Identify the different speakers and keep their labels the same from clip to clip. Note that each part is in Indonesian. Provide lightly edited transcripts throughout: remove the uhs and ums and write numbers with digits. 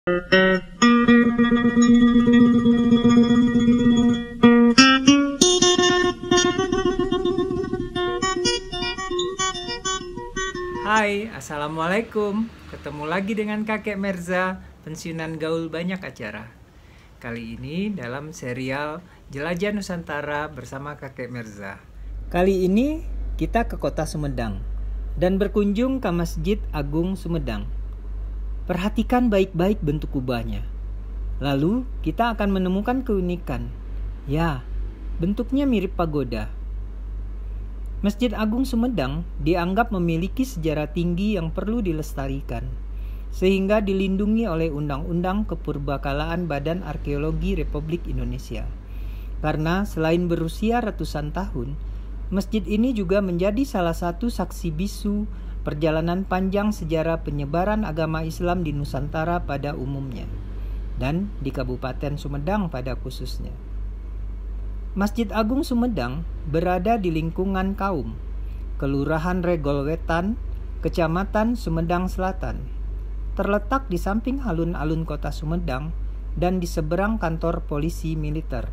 Speaker 1: Hai, assalamualaikum. Ketemu lagi dengan kakek Merza, pensiunan gaul banyak acara. Kali ini dalam serial Jelajah Nusantara bersama kakek Merza. Kali ini kita ke kota Sumedang dan berkunjung ke Masjid Agung Sumedang. Perhatikan baik-baik bentuk kubahnya. Lalu kita akan menemukan keunikan. Ya, bentuknya mirip pagoda. Masjid Agung Sumedang dianggap memiliki sejarah tinggi yang perlu dilestarikan, sehingga dilindungi oleh Undang-Undang Kepurbakalaan Badan Arkeologi Republik Indonesia. Karena selain berusia ratusan tahun, masjid ini juga menjadi salah satu saksi bisu perjalanan panjang sejarah penyebaran agama Islam di Nusantara pada umumnya, dan di Kabupaten Sumedang pada khususnya. Masjid Agung Sumedang berada di lingkungan Kaum, Kelurahan Regol Wetan, Kecamatan Sumedang Selatan. Terletak di samping alun-alun kota Sumedang dan di seberang kantor polisi militer.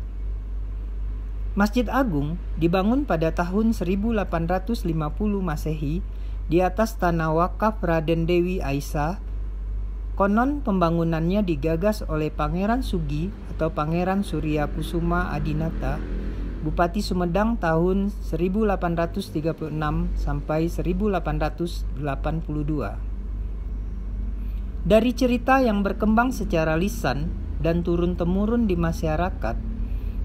Speaker 1: Masjid Agung dibangun pada tahun 1850 Masehi di atas tanah wakaf Raden Dewi Aisyah. Konon pembangunannya digagas oleh Pangeran Sugi atau Pangeran Surya Kusuma Adinata, Bupati Sumedang tahun 1836 sampai 1882. Dari cerita yang berkembang secara lisan dan turun-temurun di masyarakat,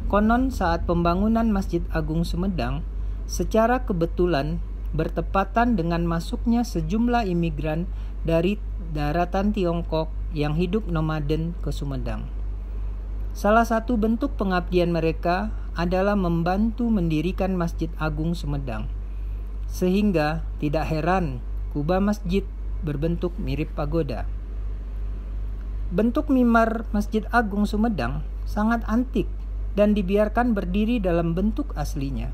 Speaker 1: konon saat pembangunan Masjid Agung Sumedang secara kebetulan bertepatan dengan masuknya sejumlah imigran dari daratan Tiongkok yang hidup nomaden ke Sumedang. Salah satu bentuk pengabdian mereka adalah membantu mendirikan Masjid Agung Sumedang. Sehingga tidak heran kubah masjid berbentuk mirip pagoda. Bentuk mimbar Masjid Agung Sumedang sangat antik dan dibiarkan berdiri dalam bentuk aslinya,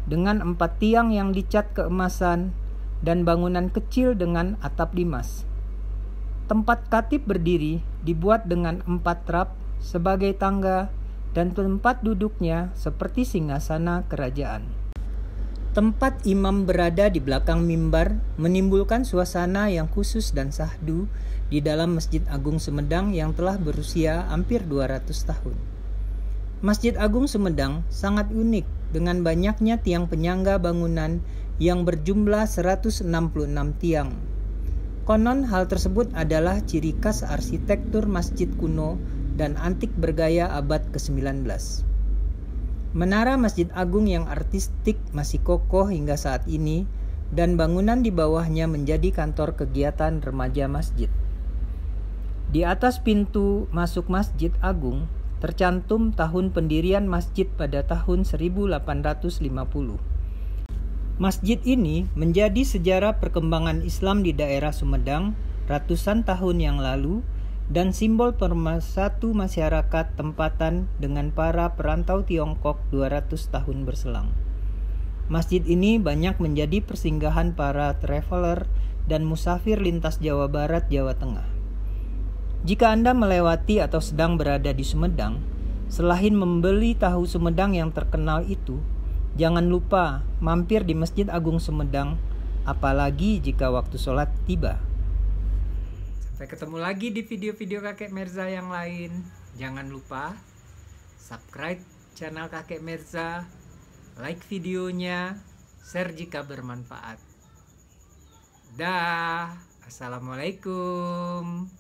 Speaker 1: dengan 4 tiang yang dicat keemasan dan bangunan kecil dengan atap limas. Tempat khatib berdiri dibuat dengan 4 trap sebagai tangga dan tempat duduknya seperti singgasana kerajaan. Tempat imam berada di belakang mimbar menimbulkan suasana yang khusus dan syahdu di dalam Masjid Agung Sumedang yang telah berusia hampir 200 tahun. Masjid Agung Sumedang sangat unik dengan banyaknya tiang penyangga bangunan yang berjumlah 166 tiang. Konon hal tersebut adalah ciri khas arsitektur masjid kuno dan antik bergaya abad ke-19. Menara Masjid Agung yang artistik masih kokoh hingga saat ini dan bangunan di bawahnya menjadi kantor kegiatan remaja masjid. Di atas pintu masuk Masjid Agung tercantum tahun pendirian masjid pada tahun 1850. Masjid ini menjadi sejarah perkembangan Islam di daerah Sumedang ratusan tahun yang lalu dan simbol pemersatu masyarakat tempatan dengan para perantau Tiongkok 200 tahun berselang. Masjid ini banyak menjadi persinggahan para traveler dan musafir lintas Jawa Barat, Jawa Tengah. Jika Anda melewati atau sedang berada di Sumedang, selain membeli tahu Sumedang yang terkenal itu, jangan lupa mampir di Masjid Agung Sumedang, apalagi jika waktu sholat tiba. Sampai ketemu lagi di video-video kakek Merza yang lain. Jangan lupa subscribe channel kakek Merza, like videonya, share jika bermanfaat. Dah, assalamualaikum.